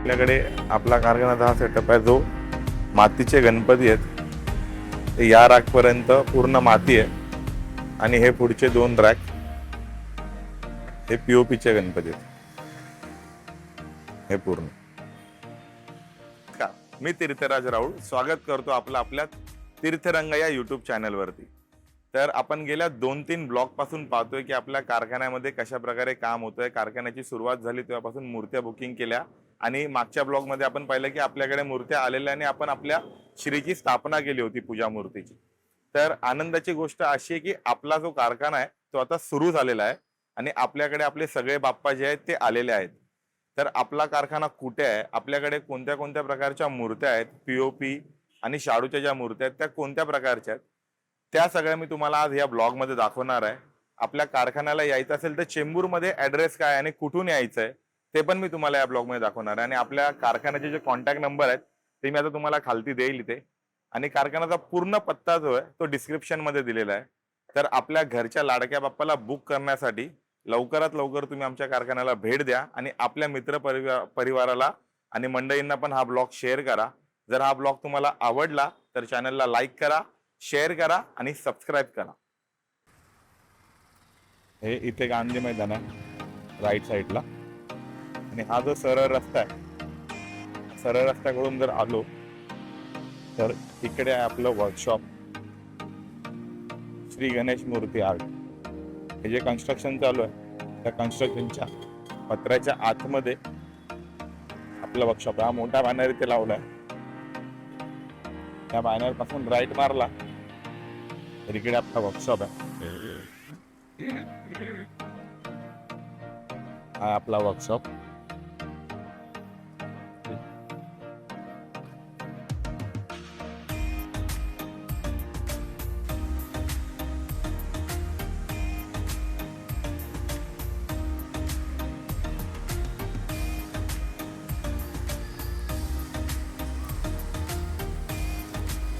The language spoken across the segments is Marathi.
आपल्याकडे आपला कारखान्याचा हा सेटअप आहे जो मातीचे गणपती आहेत. ते या रॅकपर्यंत पूर्ण माती आहे आणि हे पुढचे 2 रॅक हे पीओपीचे गणपती आहेत. हे पूर्ण का मी तीर्थराज राऊळ स्वागत करतो आपल्या तीर्थरंग या युट्यूब चॅनलवरती. तर आपण गेल्या 2-3 ब्लॉग पासून पाहतोय की आपल्या कारखान्यामध्ये कशा प्रकारे काम होतंय. कारखान्याची सुरुवात झाली तेव्हापासून मूर्त्या बुकिंग केल्या आणि मागच्या ब्लॉग मध्ये आपण पाहिलं की आपल्याकडे मूर्त्या आलेल्या आणि आपण आपल्या श्रीची स्थापना केली होती पूजा मूर्तीची. तर आनंदाची गोष्ट अशी आहे की आपला जो कारखाना आहे तो आता सुरू झालेला आहे आणि आपल्याकडे आपले सगळे बाप्पा जे आहेत ते आलेले आहेत. तर आपला कारखाना कुठे आहे, आपल्याकडे कोणत्या कोणत्या प्रकारच्या मूर्त्या आहेत, पीओपी आणि शाडूच्या ज्या मूर्त्या आहेत त्या कोणत्या प्रकारच्या आहेत, त्या सगळ्या मी तुम्हाला आज या ब्लॉग मध्ये दाखवणार आहे. आपल्या कारखान्याला यायचं असेल तर चेंबूरमध्ये ऍड्रेस काय आणि कुठून यायचं आहे ते पण मी तुम्हाला या ब्लॉग मध्ये दाखवणार आहे. आणि आपल्या कारखान्याचे जे कॉन्टॅक्ट नंबर आहेत ते मी आता तुम्हाला खालती देईल इथे. आणि कारखान्याचा पूर्ण पत्ता जो आहे तो डिस्क्रिप्शन मध्ये दिलेला आहे. तर आपल्या घरच्या लाडक्या बाप्पाला बुक करण्यासाठी लवकरात लवकर तुम्ही आमच्या कारखान्याला भेट द्या आणि आपल्या मित्र परिवाराला आणि मंडळींना पण हा ब्लॉग शेअर करा. जर हा ब्लॉग तुम्हाला आवडला तर चॅनलला लाईक करा, शेअर करा आणि सबस्क्राईब करा. हे इथे गांधी मैदान आहे राईट साईडला आणि हा जो सरळ रस्ता आहे, सरळ रस्त्याकडून जर आलो तर इकडे आहे आपलं वर्कशॉप श्री गणेश मूर्ती आर्ट. हे जे कन्स्ट्रक्शन चालू आहे त्या कन्स्ट्रक्शनच्या पत्र्याच्या आतमध्ये आपलं वर्कशॉप आहे. हा मोठा बॅनर इथे लावलाय. त्या बॅनर पासून राईट मारला तर इकडे आपला वर्कशॉप आहे. हा आपला वर्कशॉप.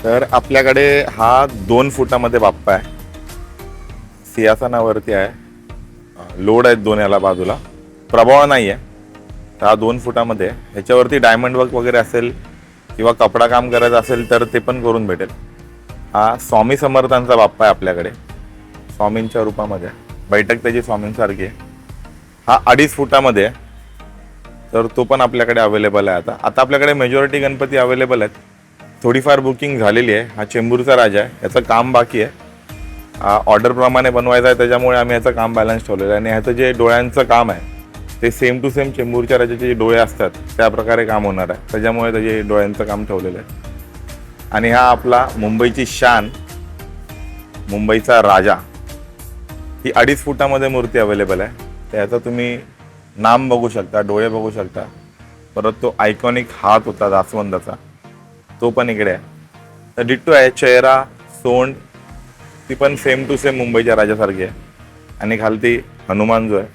तर आपल्याकडे हा 2 फुटामध्ये बाप्पा आहे. सिंहासनावरती आहे. लोड आहेत 2 याला बाजूला. प्रभाव नाही आहे. तर हा 2 फुटामध्ये आहे. ह्याच्यावरती डायमंड वर्क वगैरे असेल किंवा कपडा काम करायचं असेल तर ते पण करून भेटेल. हा स्वामी समर्थांचा बाप्पा आहे आपल्याकडे. स्वामींच्या रूपामध्ये बैठक त्याची स्वामींसारखी आहे. हा 2.5 फुटामध्ये आहे. तर तो पण आपल्याकडे अवेलेबल आहे. आता आपल्याकडे मेजॉरिटी गणपती अवेलेबल आहेत. थोडीफार बुकिंग झालेली आहे. हा चेंबूरचा राजा आहे. याचं काम बाकी आहे. ऑर्डर प्रमाणे बनवायचं आहे त्याच्यामुळे आम्ही याचं काम बॅलन्स ठेवलेलं आहे. आणि ह्याचं जे डोळ्यांचं काम आहे ते सेम टू सेम चेंबूरच्या राजाचे जे डोळे असतात त्या प्रकारे काम होणार आहे. त्याच्यामुळे त्याचे डोळ्यांचं काम ठेवलेलं आहे. आणि हा आपला मुंबईची शान, मुंबईचा राजा, ही 2.5 फुटामध्ये मूर्ती अवेलेबल आहे. त्याचा तुम्ही नाम बघू शकता, डोळे बघू शकता. परत तो आयकॉनिक हात होता जास्वंदाचा तो पण इकडे आहे. तर डिट्टो आहे. चेहरा, सोंड ती पण सेम टू सेम मुंबईच्या राजासारखी आहे. आणि खालती हनुमान जो आहे.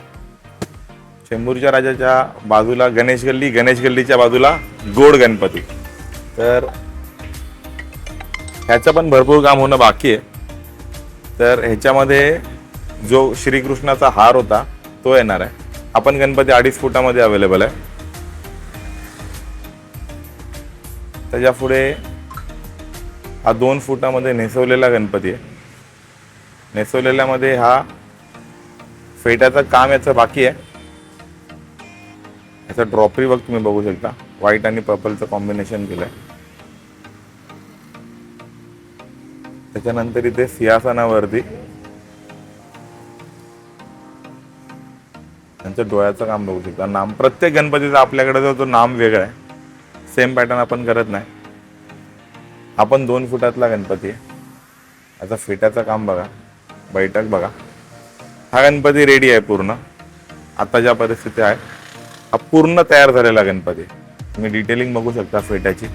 चेंबूरच्या राजाच्या बाजूला गणेश गल्ली, गणेश गल्लीच्या बाजूला गोड गणपती. तर ह्याचं पण भरपूर काम होणं बाकी आहे. तर ह्याच्यामध्ये जो श्रीकृष्णाचा हार होता तो येणार आहे. आपण गणपती 2.5 फुटामध्ये अवेलेबल आहे. त्याच्या पुढे हा 2 फुटामध्ये नेसवलेला गणपती आहे. नेसवलेल्यामध्ये हा फेट्याचं काम याचं बाकी आहे. याचं ड्रॉपरी वर्क तुम्ही बघू शकता. व्हाईट आणि पर्पलचं कॉम्बिनेशन केलंय. त्याच्यानंतर इथे सिंहासनावरती त्यांचं डोळ्याचं काम बघू शकता. नाम प्रत्येक गणपतीचा आपल्याकडे जो नाम वेगळा आहे. सेम पॅटर्न आपण करत नाही. आपण 2 फुटातला गणपती आहे. याचा फेट्याचं काम बघा, बैठक बघा. हा गणपती रेडी आहे पूर्ण. आता ज्या परिस्थिती आहे हा पूर्ण तयार झालेला गणपती. तुम्ही डिटेलिंग बघू शकता फेट्याची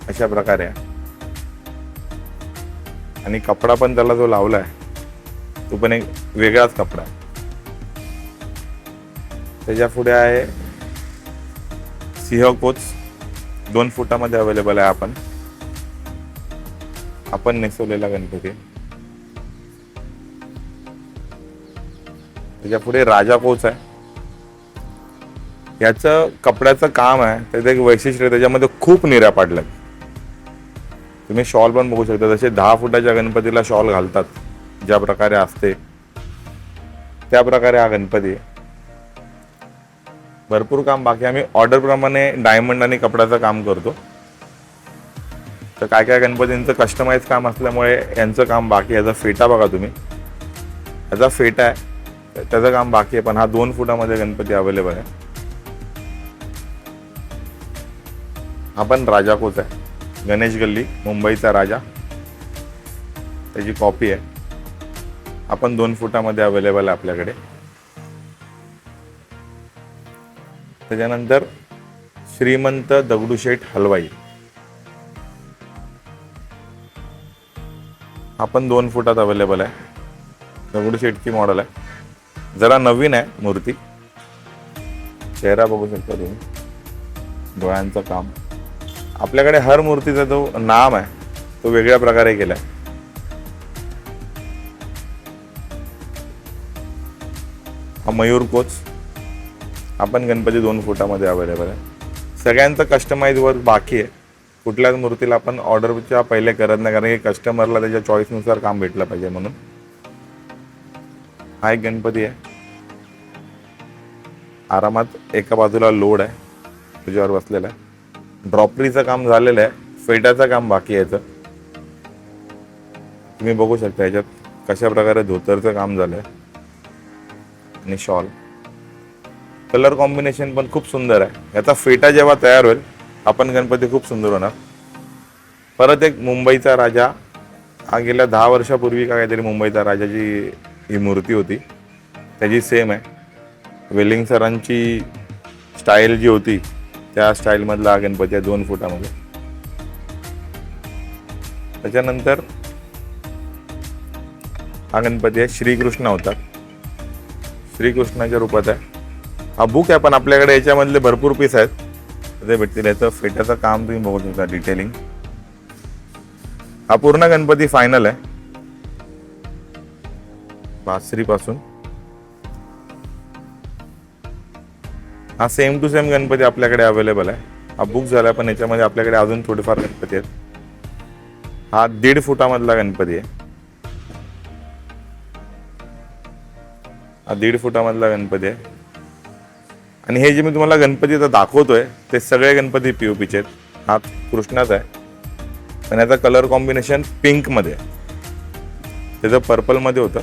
अशा प्रकारे आहे. आणि कपडा पण त्याला जो लावला आहे तो पण एक वेगळाच कपडा आहे. त्याच्या पुढे आहे सिंहकोच. 2 फुटामध्ये अवेलेबल आहे. आपण नेसवलेला गणपती. त्याच्या पुढे राजा कोच आहे. याचं कपड्याचं काम आहे, त्याचं एक वैशिष्ट्य आहे, त्याच्यामध्ये खूप निऱ्या पाडल्यात. तुम्ही शॉल पण बघू शकता, जसे 10 फुटाच्या गणपतीला शॉल घालतात ज्या प्रकारे असते त्या प्रकारे हा गणपती आहे. भरपूर काम बाकी. आम्ही ऑर्डरप्रमाणे डायमंड आणि कपड्याचं काम करतो. तर काय काय गणपतींचं कस्टमाइज काम असल्यामुळे यांचं काम बाकी आहे. याचा फेटा बघा तुम्ही, याचा फेटा आहे, त्याचं काम बाकी आहे, पण हा 2 फुटामध्ये गणपती अवेलेबल आहे. हा पण राजा कोच आहे, गणेश गल्ली मुंबईचा राजा, त्याची कॉपी आहे. आपण 2 फुटामध्ये अवेलेबल आहे आपल्याकडे. त्याच्यानंतर श्रीमंत दगडूशेठ हलवाई, आपण 2 फुटात अवेलेबल आहे. दगडूशेठची मॉडेल आहे, जरा नवीन आहे मूर्ती. चेहरा बघू शकता तुम्ही, डोळ्यांचं काम. आपल्याकडे हर मूर्तीचा जो नाम आहे तो वेगळ्या प्रकारे केलाय. हा मयूर कोच, आपण गणपती 2 फुटामध्ये अवेलेबल आहे. सगळ्यांचं कस्टमाइज वर्क बाकी आहे. कुठल्याच मूर्तीला आपण ऑर्डरच्या पहिले करत नाही, कारण की कस्टमरला त्याच्या चॉईसनुसार काम भेटलं पाहिजे म्हणून. हा एक गणपती आहे, आरामात एका बाजूला लोड आहे, तुझ्यावर बसलेला आहे. ड्रॉपरीचं काम झालेलं आहे, फेट्याचं काम बाकी आहे. तुम्ही बघू शकता याच्यात कशा प्रकारे धोतरचं काम झालंय आणि शॉल. कलर कॉम्बिनेशन पण खूप सुंदर आहे. याचा फेटा जेव्हा तयार होईल आपण गणपती खूप सुंदर होणार. परत एक मुंबईचा राजा, हा गेल्या 10 वर्षापूर्वी का काहीतरी मुंबईचा राजाची ही मूर्ती होती, त्याची सेम आहे. वेलिंग सरांची स्टाईल जी होती त्या स्टाईलमधला हा गणपती आहे 2 फुटामध्ये. त्याच्यानंतर हा गणपती आहे श्रीकृष्ण अवतार, श्रीकृष्णाच्या रूपात आहे. हा बुक आहे, पण आपल्याकडे याच्यामधले भरपूर पीस आहेत ते भेटतील. याचं फेट्याचं काम तुम्ही बघू शकता, डिटेलिंग. हा पूर्ण गणपती फायनल आहे, बासरीपासून. हा सेम टू सेम गणपती आपल्याकडे अवेलेबल आहे. हा बुक झाला, पण याच्यामध्ये आपल्याकडे अजून थोडेफार गणपती आहेत. हा 1.5 फुटामधला गणपती आहे. हा 1.5 फुटामधला गणपती आहे. आणि हे जे मी तुम्हाला गणपती आता दाखवतोय ते सगळे गणपती पीओपीचे आहेत. हा कृष्णाचा आहे, पण याचा कलर कॉम्बिनेशन पिंकमध्ये आहे. त्याचं पर्पलमध्ये होतं,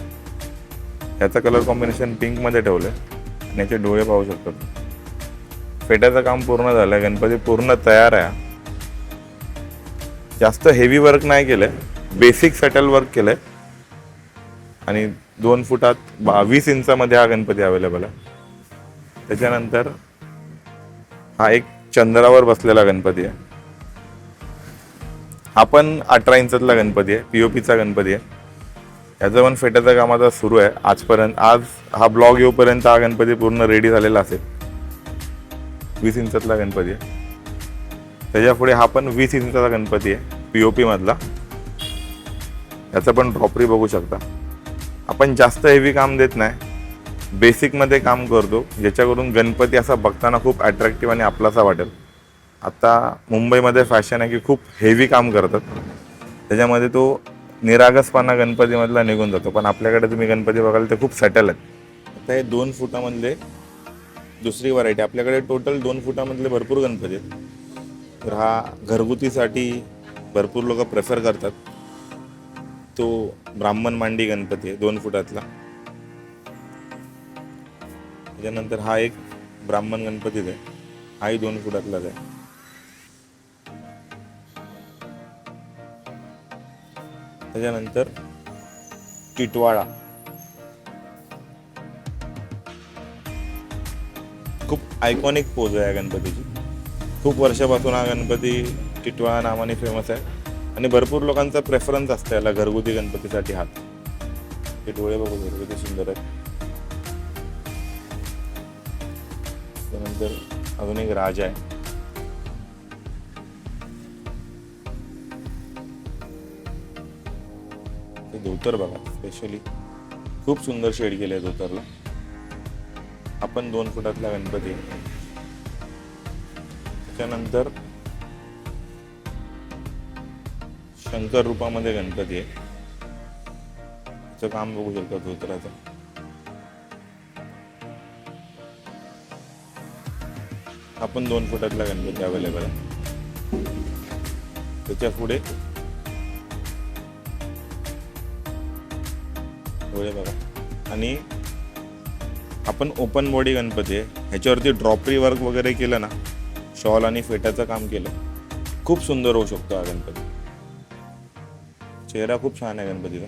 याचं कलर कॉम्बिनेशन पिंकमध्ये ठेवलं आहे. आणि याचे डोळे पाहू शकतात. फेट्याचं काम पूर्ण झालं आहे, गणपती पूर्ण तयार आहे. जास्त हेवी वर्क नाही केलं आहे, बेसिक सेटल वर्क केलं आहे. आणि 2 फुटात 20 इंचामध्ये हा गणपती अवेलेबल आहे. त्याच्यानंतर हा एक चंद्रावर बसलेला गणपती आहे. हा पण 18 इंचातला गणपती आहे, पीओपीचा गणपती आहे. याचं पण फेट्याचं काम आता सुरू आहे आजपर्यंत. आज हा ब्लॉग येऊपर्यंत हा गणपती पूर्ण रेडी झालेला असेल. 20 इंचातला गणपती आहे. त्याच्या पुढे हा पण 20 इंचाचा गणपती आहे, पीओपी मधला. याचं पण ड्रॉपरी बघू शकता. आपण जास्त हेवी काम देत नाही, बेसिकमध्ये काम करतो, ज्याच्याकडून गणपती असा बघताना खूप अट्रॅक्टिव्ह आणि आपलासा वाटेल. आता मुंबईमध्ये फॅशन आहे की खूप हेवी काम करतात, त्याच्यामध्ये तो निरागसपणा गणपतीमधला निघून जातो. पण आपल्याकडे तुम्ही गणपती बघाल ते खूप सेटल आहेत. आता हे 2 फुटामधले दुसरी व्हरायटी. आपल्याकडे टोटल 2 फुटामधले भरपूर गणपती आहेत. तर हा घरगुतीसाठी भरपूर लोक प्रेफर करतात. तो ब्राह्मण मांडी गणपती आहे 2 फुटातला. त्याच्यानंतर हा एक ब्राह्मण गणपतीच आहे, हाही 2 फुटातलाच आहे. त्याच्यानंतर टिटवाळा, खूप आयकॉनिक पोज आहे या गणपतीची. खूप वर्षापासून हा गणपती टिटवाळा नावाने फेमस आहे आणि भरपूर लोकांचा प्रेफरन्स असतं याला घरगुती गणपतीसाठी. हात हे डोळे बघू किती सुंदर आहेत. त्यानंतर अजून एक राजा आहे. ते धोतर बघा, स्पेशली खूप सुंदर शेड केले धोतरला. आपण 2 फुटातला गणपती. त्याच्यानंतर शंकर रूपामध्ये गणपती आहे. त्याचं काम बघू शकता धोत्राचं. आपण 2 फुटातला गणपती अवेलेबल आहे. त्याच्या पुढे डोळे बघा. आणि आपण ओपन बॉडी गणपती आहे. ह्याच्यावरती ड्रॉपरी वर्क वगैरे केलं ना, शॉल आणि फेटाचं काम केलं, खूप सुंदर होऊ शकतो हा गणपती. चेहरा खूप छान आहे गणपतीचा.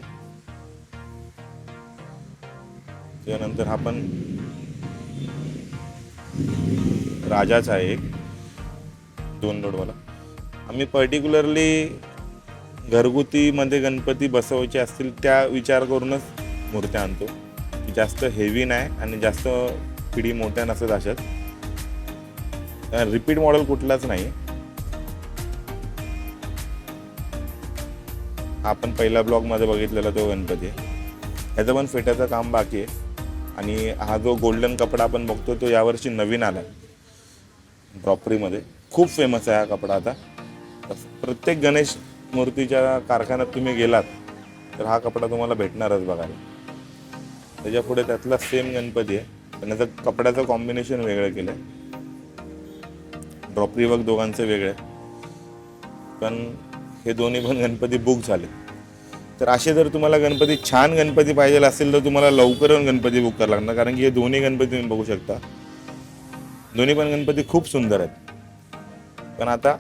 त्यानंतर हा पण राजाचा आहे, एक 2 लोडवाला. आम्ही पर्टिक्युलरली घरगुतीमध्ये गणपती बसवायचे असतील त्या विचार करूनच मूर्त्या आणतो, की जास्त हेवी नाही आणि जास्त पिढी मोठ्या नसत अशात. रिपीट मॉडेल कुठलाच नाही. आपण पहिल्या ब्लॉगमध्ये बघितलेला तो गणपती आहे. ह्याचं पण फेट्याचं काम बाकी आहे. आणि हा जो गोल्डन कपडा आपण बघतो तो यावर्षी नवीन आला ड्रॉपरीमध्ये. खूप फेमस आहे हा कपडा. आता प्रत्येक गणेश मूर्तीच्या कारखान्यात तुम्ही गेलात तर हा कपडा तुम्हाला भेटणारच बघायला. त्याच्या पुढे त्यातला सेम गणपती आहे, पण याचं कपड्याचं कॉम्बिनेशन वेगळं केलं आहे. ड्रॉपरी वर्क दोघांचं वेगळं आहे, पण हे दोन्ही पण गणपती बुक झाले. तर असे जर तुम्हाला गणपती, छान गणपती पाहिजे असेल तर तुम्हाला लवकर येऊन गणपती बुक करायला लागणार, कारण की हे दोन्ही गणपती तुम्ही बघू शकता. दोन्ही पण गणपती खूप सुंदर आहेत, पण आता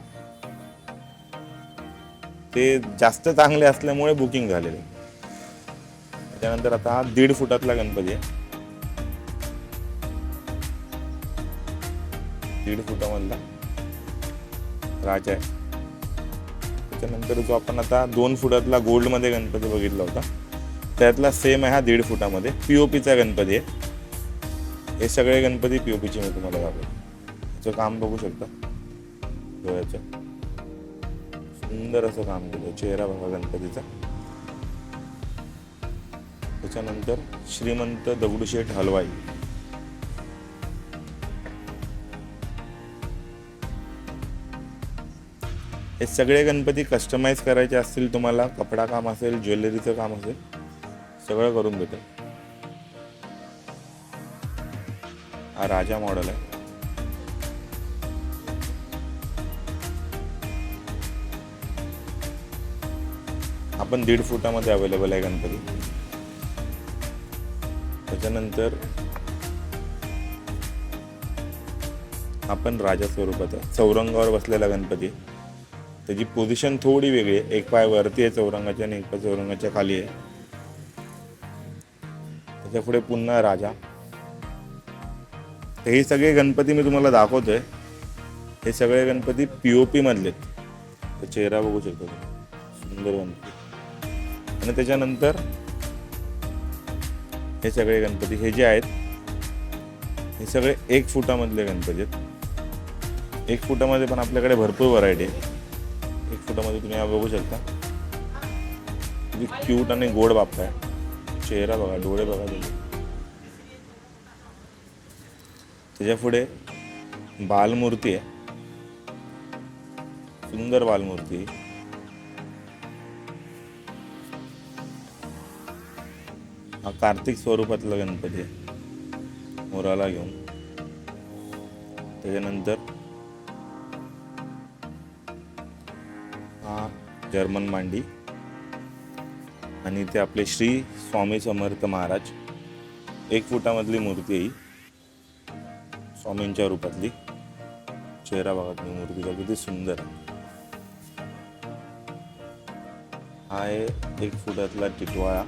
ते जास्त चांगले असल्यामुळे बुकिंग झालेले. त्यानंतर आता हा 1.5 फुटातला गणपती आहे. 1.5 फुटामधला राजा आहे. त्याच्यानंतर जो आपण आता 2 फुटातला गोल्डमध्ये गणपती बघितला होता त्यातला सेम आहे हा 1.5 फुटामध्ये. POPचा गणपती आहे. हे सगळे गणपती POPचे मी तुम्हाला दाखवतो. याचं काम बघू शकता डोळ्याचं. सुंदर असं काम केलं. चेहरा बघा गणपतीचा. त्याच्यानंतर श्रीमंत दगडूशेठ हलवाई. हे सगळे गणपती कस्टमाइज करायचे असतील तुम्हाला, कपडा काम असेल, ज्वेलरीचं काम असेल, सगळं करून देतो. हा राजा मॉडेल आहे. आपण 1.5 फुटामध्ये अवेलेबल आहे गणपती. त्याच्यानंतर आपण राजा स्वरूपाचा चौरंगावर बसलेला गणपती. त्याची पोझिशन थोडी वेगळी आहे. एक पाय वरती आहे चौरंगाच्या आणि एक पाय चौरंगाच्या खाली आहे. त्याच्या पुढे पुन्हा राजा. हे सगळे गणपती मी तुम्हाला दाखवतोय, हे सगळे गणपती POP मधले. चेहरा बघू शकतो सुंदर गणपती. आणि त्याच्यानंतर हे सगळे गणपती हे जे आहेत हे सगळे 1 फुटामधले गणपती आहेत. 1 फुटामध्ये पण आपल्याकडे भरपूर व्हरायटी आहे. 1 फुटामध्ये तुम्ही हा बघू शकता. किती क्यूट आणि गोड बाप्पा आहे. चेहरा बघा, डोळे बघा तुम्ही. त्याच्या पुढे बालमूर्ती आहे. सुंदर बालमूर्ती. हा कार्तिक स्वरूपातला गणपती आहे, मोराला घेऊन. त्याच्यानंतर हा जर्मन मांडी आणि ते आपले श्री स्वामी समर्थ महाराज. 1 फुटामधली मूर्ती आहे ही, स्वामींच्या रूपातली. चेहरा बघा तुम्ही मूर्तीचा किती सुंदर आहे. हा आहे 1 फुटातला टिटवाळा.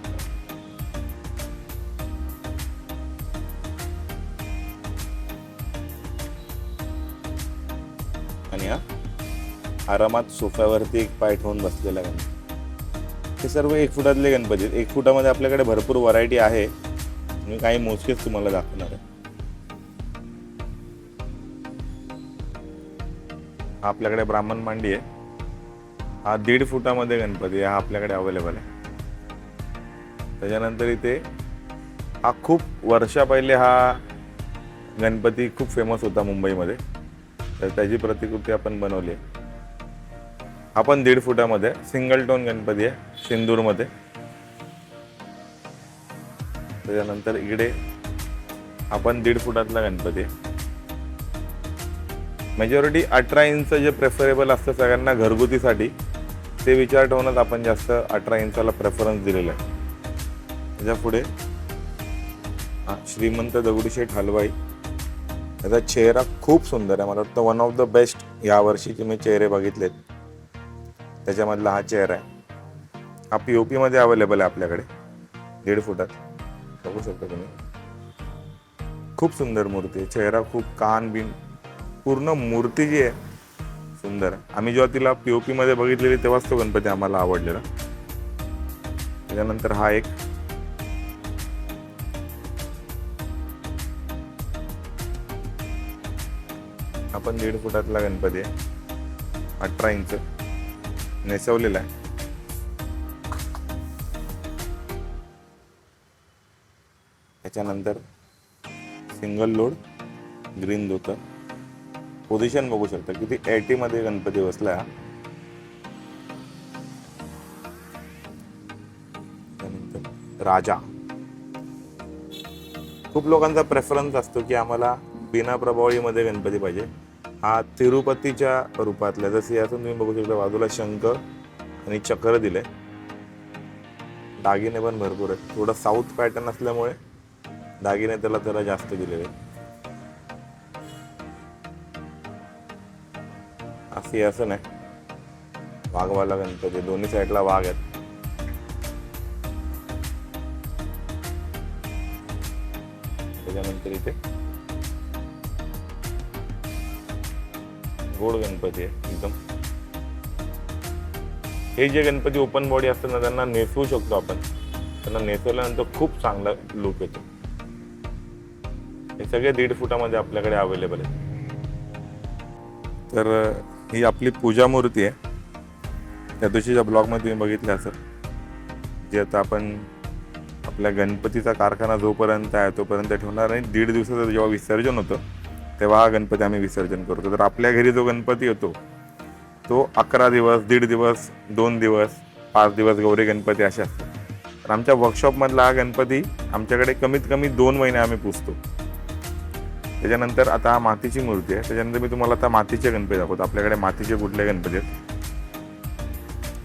आणि हा आरामात सोफ्यावरती एक पाय ठेवून बसलेला गणपती. हे सर्व 1 फुटातले गणपती आहेत. 1 फुटामध्ये आपल्याकडे भरपूर व्हरायटी आहे. मी काही मोजकेच तुम्हाला दाखवणार आहे. हा आपल्याकडे ब्राह्मण मांडी आहे. हा 1.5 फुटामध्ये गणपती आहे. हा आपल्याकडे अवेलेबल आहे. त्याच्यानंतर इथे हा खूप वर्षा पहिले हा गणपती खूप फेमस होता मुंबईमध्ये. तर त्याची प्रतिकृती आपण बनवली आहे. आपण 1.5 फुटामध्ये सिंगल टोन गणपती आहे सिंदूरमध्ये. त्याच्यानंतर इकडे आपण 1.5 फुटातला गणपती आहे. मेजॉरिटी 18 इंच जे प्रेफरेबल असतं सगळ्यांना घरगुतीसाठी, ते विचार ठेवूनच आपण जास्त 18 इंचाला प्रेफरन्स दिलेला आहे. त्याच्या पुढे श्रीमंत दगडूशेठ हलवाई. त्याचा चेहरा खूप सुंदर आहे. मला वाटतं वन ऑफ द बेस्ट यावर्षीचे मी चेहरे बघितलेत, त्याच्यामधला हा चेहरा आहे. हा POP मध्ये अवेलेबल आहे आपल्याकडे 1.5 फुटात. बघू शकता तुम्ही. खूप सुंदर मूर्ती आहे. चेहरा खूप, कान बिन, पूर्ण मूर्ती जी आहे सुंदर आहे. आम्ही जेव्हा तिला POP मध्ये बघितलेली तेव्हाच तो गणपती आम्हाला आवडलेला. त्याच्यानंतर हा एक आपण 1.5 फुटातला गणपती आहे, 18 इंच नेसवलेला आहे. त्याच्यानंतर सिंगल लोड ग्रीन धोतर. पोझिशन बघू शकता किती 80 मध्ये गणपती बसला. त्यानंतर राजा. खूप लोकांचा प्रेफरन्स असतो की आम्हाला बिना प्रभावळीमध्ये गणपती पाहिजे. हा तिरुपतीच्या रूपातला, जसे यातून तुम्ही बघू शकता बाजूला शंख आणि चक्र दिले. दागिने पण भरपूर आहेत. थोडं साऊथ पॅटर्न असल्यामुळे दागिने त्याला जरा जास्त दिलेले. सिंहासन आहे, वाघवाला गणपती, दोन्ही साईडला वाघ आहेत. त्याच्यानंतर इथे गोड गणपती आहे एकदम. हे जे गणपती ओपन बॉडी असतात ना, त्यांना नेसवू शकतो आपण. त्यांना नेसवल्यानंतर खूप चांगला लुक येतो. हे सगळे 1.5 फुटामध्ये आपल्याकडे अवेलेबल आहे. तर ही आपली पूजा मूर्ती आहे. त्या दिवशीच्या ब्लॉगमध्ये तुम्ही बघितले असेल, जे आता आपण आपल्या गणपतीचा कारखाना जोपर्यंत आहे तोपर्यंत ठेवणार आणि 1.5 दिवसाचं जेव्हा विसर्जन होतं तेव्हा हा गणपती आम्ही विसर्जन करतो. तर आपल्या घरी जो गणपती येतो तो 11 दिवस, 1.5 दिवस, 2 दिवस, 5 दिवस गौरी गणपती असे असतात. तर आमच्या वर्कशॉपमधला हा गणपती आमच्याकडे कमीत कमी 2 महिने आम्ही पुजतो. त्याच्यानंतर आता हा मातीची मूर्ती आहे. त्याच्यानंतर मी तुम्हाला आता मातीचे गणपती दाखवतो. आपल्याकडे मातीचे कुठले गणपती आहेत.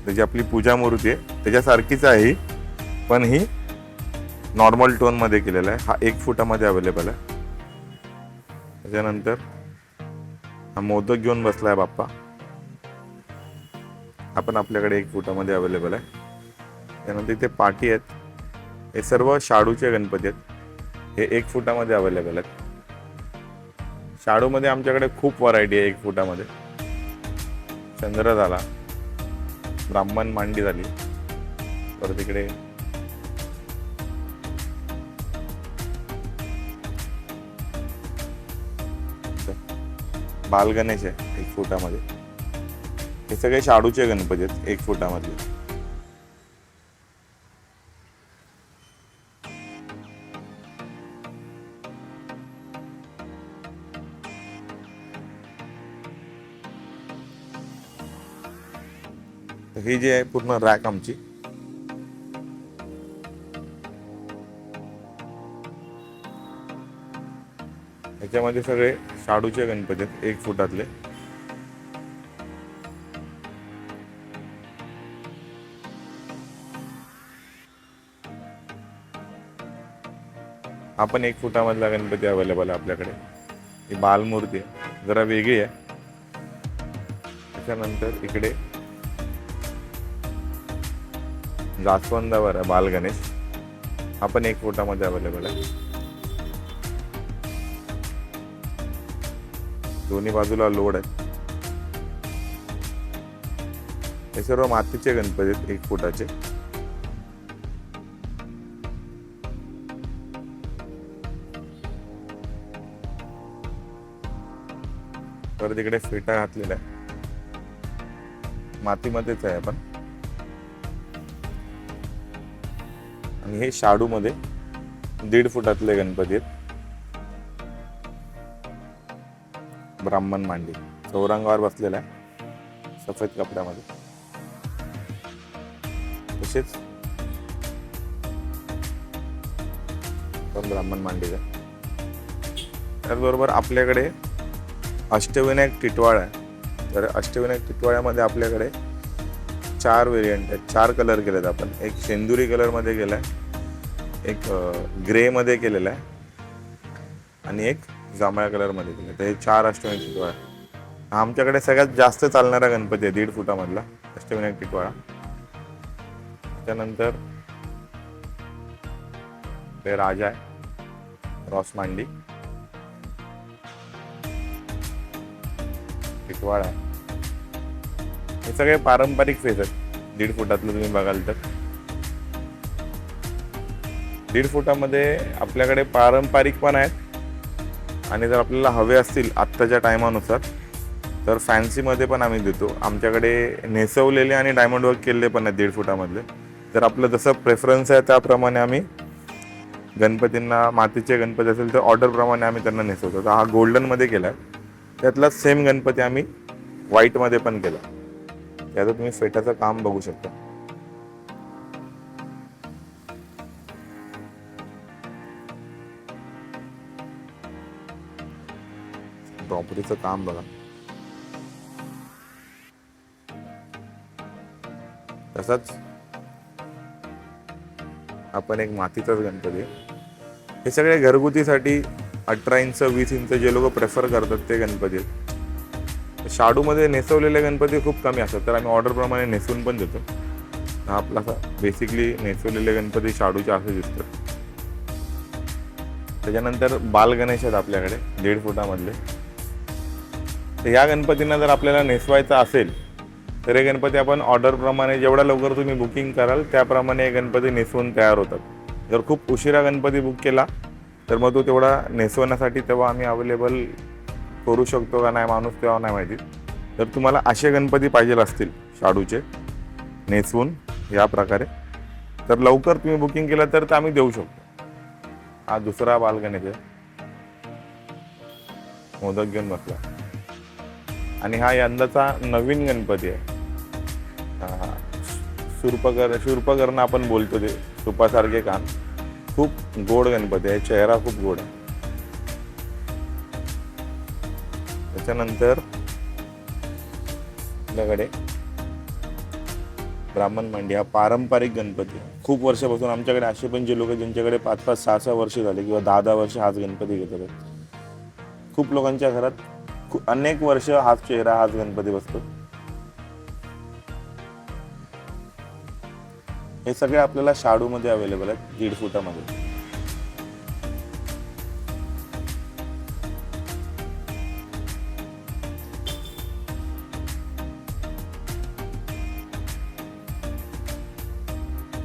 त्याची आपली पूजा मूर्ती आहे, त्याच्यासारखीच आहे पण ही नॉर्मल टोनमध्ये केलेला आहे. हा 1 फुटामध्ये अवेलेबल आहे. त्याच्यानंतर हा मोदक घेऊन बसला आहे बाप्पा, हा पण आपल्याकडे 1 फुटामध्ये अवेलेबल आहे. त्यानंतर इथे पाटी आहेत. हे सर्व शाडूचे गणपती आहेत. हे 1 फुटामध्ये अवेलेबल आहेत. शाडूमध्ये आमच्याकडे खूप व्हरायटी आहे. 1 फुटामध्ये चंद्र झाला, ब्राह्मण मांडी झाली, परत इकडे बाल गणेश आहे 1 फुटामध्ये. हे सगळे शाडूचे गणपती आहेत 1 फुटामधले. ही जी आहे पूर्ण रॅक आमची. ह्याच्यामध्ये सगळे शाडूचे गणपती आहेत 1 फुटातले. हा पण 1 फुटामधला गणपती अवेलेबल आहे आपल्याकडे. ही बालमूर्ती आहे, जरा वेगळी आहे. त्याच्यानंतर इकडे जास्वंदावर आहे बाल गणेश. हा पण 1 फुटामध्ये अवेलेबल आहे. दोन्ही बाजूला लोड आहे. हे सर्व मातीचे गणपती आहेत 1 फुटाचे. परत इकडे फेटा घातलेला आहे, मातीमध्येच आहे आपण. आणि हे शाडू मध्ये 1.5 फुटातले गणपती आहेत. ब्राह्मण मांडी चौरंगावर बसलेला आहे सफेद कपड्यामध्ये. तसेच पण ब्राह्मण मांडीचा. त्याचबरोबर आपल्याकडे अष्टविनायक टिटवाळ आहे. तर अष्टविनायक टिटवाळ्यामध्ये आपल्याकडे 4 व्हेरियंट आहेत, 4 कलर केलेत आपण. एक शेंदुरी कलरमध्ये केला आहे, एक ग्रेमध्ये केलेला आहे आणि एक जांभळ्या कलरमध्ये केलं. तर हे 4 अष्टविनायक टिटवाळा. हा आमच्याकडे सगळ्यात जास्त चालणारा गणपती आहे 1.5 फुटामधला अष्टविनायक टिटवाळा. त्यानंतर ते राजा आहे, रॉस मांडी, टिटवाळा आहे. हे सगळे पारंपरिक फेस आहेत 1.5 फुटातलं तुम्ही बघाल तर. 1.5 फुटामध्ये आपल्याकडे पारंपरिक पण आहेत आणि जर आपल्याला हवे असतील आत्ताच्या टायमानुसार तर फॅन्सीमध्ये पण आम्ही देतो. आमच्याकडे नेसवलेले आणि डायमंड वर्क केलेले पण आहेत 1.5 फुटामधले. जर आपलं जसं प्रेफरन्स आहे त्याप्रमाणे आम्ही गणपतींना, मातीचे गणपती असेल तर ऑर्डरप्रमाणे आम्ही त्यांना नेसवतो. तर हा गोल्डनमध्ये केला आहे. त्यातला सेम गणपती आम्ही व्हाईटमध्ये पण केला. त्याचं तुम्ही फेटाचं काम बघू शकता. ड्रॉपरीचं काम बघा. तसंच आपण एक मातीचाच गणपती आहे. हे सगळे घरगुतीसाठी 18 इंच 20 इंच जे लोक प्रेफर करतात ते गणपती आहेत. शाडूमध्ये नेसवलेले गणपती खूप कमी असतात, तर आम्ही ऑर्डरप्रमाणे नेसवून पण देतो. हा आपला बेसिकली नेसवलेले गणपती शाडूचे असे दिसतात. त्याच्यानंतर बाल गणेश आहेत आपल्याकडे 1.5 फुटामधले. तर या गणपतींना जर आपल्याला नेसवायचा असेल तर हे गणपती आपण ऑर्डरप्रमाणे जेवढ्या लवकर तुम्ही बुकिंग कराल त्याप्रमाणे हे गणपती नेसवून तयार होतात. जर खूप उशिरा गणपती बुक केला तर मग तो तेवढा नेसवण्यासाठी तेव्हा आम्ही अवेलेबल करू शकतो का नाही माणूस तेव्हा नाही माहिती. जर तुम्हाला असे गणपती पाहिजे असतील शाडूचे नेसवून या प्रकारे तर लवकर तुम्ही बुकिंग केलं तर आम्ही देऊ शकतो. हा दुसरा बाल गणेश आहे, मोदक घेऊन बसला. आणि हा यंदाचा नवीन गणपती आहे. शूर्पकर्ण आपण बोलतो ते सुपासारखे कान. खूप गोड गणपती आहे, चेहरा खूप गोड आहे. त्याच्यानंतर आपल्याकडे ब्राह्मण मांडी हा पारंपरिक गणपती. खूप वर्षापासून आमच्याकडे असे पण जे लोक ज्यांच्याकडे 5-5, 6-6 वर्ष झाले किंवा 10-10 वर्ष हाच गणपती घेतात. खूप लोकांच्या घरात अनेक वर्ष हाच चेहरा, हाच गणपती बसतो. हे सगळे आपल्याला शाडूमध्ये अवेलेबल आहेत 1.5 फुटामध्ये.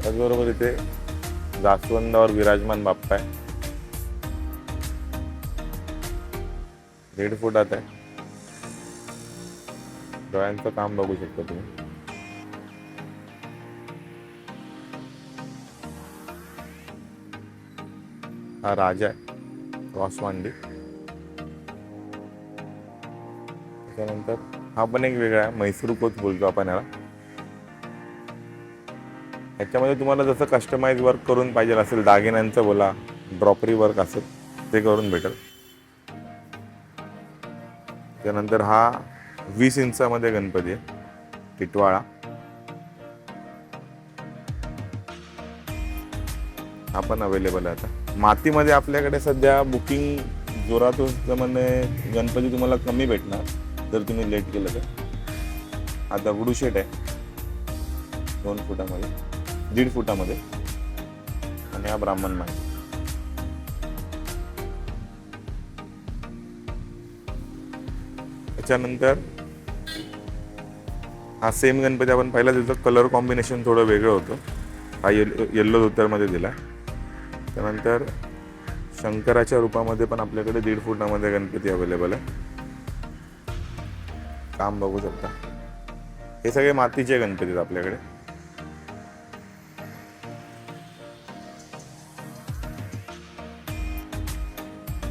त्याचबरोबर इथे जास्वंदावर विराजमान बाप्पा आहे, 1.5 फुटात आहे. डोळ्यांचं काम बघू शकता तुम्ही. हा राजा आहे, रॉस मांडी. त्याच्यानंतर हा पण एक वेगळा आहे, म्हैसूर कोच बोलतो आपण याला. याच्यामध्ये तुम्हाला जसं कस्टमाइज वर्क करून पाहिजे असेल, दागिन्यांचं बोला, ड्रॉपरी वर्क असेल ते करून भेटेल. त्यानंतर हा 20 इंचामध्ये गणपती आहे, टिटवाळा. हा पण अवेलेबल आहे आता. मातीमध्ये आपल्याकडे सध्या बुकिंग जोरात होण्याप्रमाणे गणपती तुम्हाला कमी भेटणार जर तुम्ही लेट केलं तर. हा दगडूशेठ आहे 2 फुटामध्ये, 1.5 फुटामध्ये. आणि हा ब्राह्मण मांडी. त्याच्यानंतर हा सेम गणपती आपण पहिला दिवसात कलर कॉम्बिनेशन थोडं वेगळं होतं. हा येल्लो धोतरमध्ये दिला. त्यानंतर शंकराच्या रूपामध्ये पण आपल्याकडे 1.5 फुटामध्ये गणपती अवेलेबल आहे. काम बघू शकता. हे सगळे मातीचे गणपती आहेत आपल्याकडे.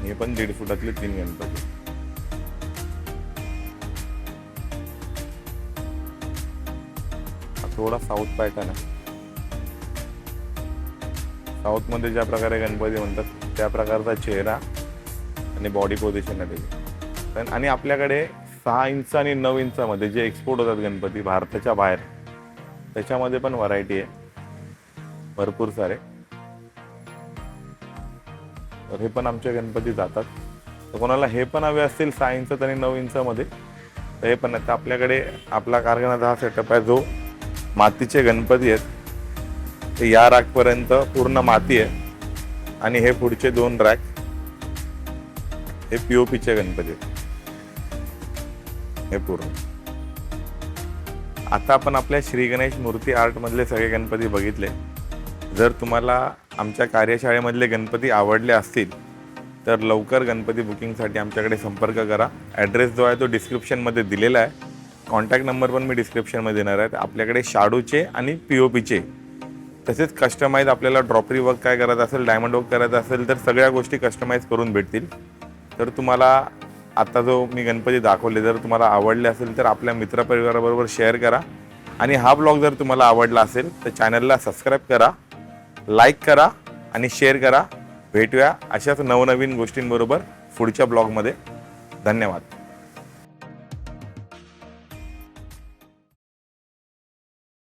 हे पण 1.5 फुटातले 3 गणपती. थोडा साऊथ पॅटर्न आहे. साऊथमध्ये ज्या प्रकारे गणपती म्हणतात त्या प्रकारचा चेहरा आणि बॉडी पोझिशन आहे त्याची. आणि आपल्याकडे 6 इंच आणि 9 इंचामध्ये जे एक्सपोर्ट होतात गणपती भारताच्या बाहेर, त्याच्यामध्ये पण व्हरायटी आहे भरपूर सारे. तर हे पण आमचे गणपती जातात. तर कोणाला हे पण हवे असतील 6 इंच आणि 9 इंचामध्ये तर हे पण आहे. तर आपल्याकडे आपला कारखान्याचा हा सेटअप आहे जो मातीचे गणपती आहेत. ते या रॅकपर्यंत पूर्ण माती आहे आणि हे पुढचे 2 रॅक हे पीओपीचे गणपती आहेत हे पूर्ण. आता आपण आपल्या श्री गणेश मूर्ती आर्ट मधले सगळे गणपती बघितले. जर तुम्हाला आमच्या कार्यशाळेमधले गणपती आवडले असतील तर लवकर गणपती बुकिंगसाठी आमच्याकडे संपर्क करा. ॲड्रेस जो आहे तो डिस्क्रिप्शनमध्ये दिलेला आहे. कॉन्टॅक्ट नंबर पण मी डिस्क्रिप्शनमध्ये देणार आहे. आपल्याकडे शाडूचे आणि पीओपीचे तसेच कस्टमाइज आपल्याला ड्रॉपरी वर्क काय करायचं असेल, डायमंड वर्क करायचं असेल तर सगळ्या गोष्टी कस्टमाइज करून भेटतील. तर तुम्हाला आता जो मी गणपती दाखवले जर तुम्हाला आवडले असेल तर आपल्या मित्रपरिवाराबरोबर शेअर करा. आणि हा ब्लॉग जर तुम्हाला आवडला असेल तर चॅनलला सबस्क्राईब करा, लाईक करा आणि शेअर करा. भेटूया अशाच नवनवीन गोष्टींबरोबर पुढच्या ब्लॉगमध्ये. धन्यवाद.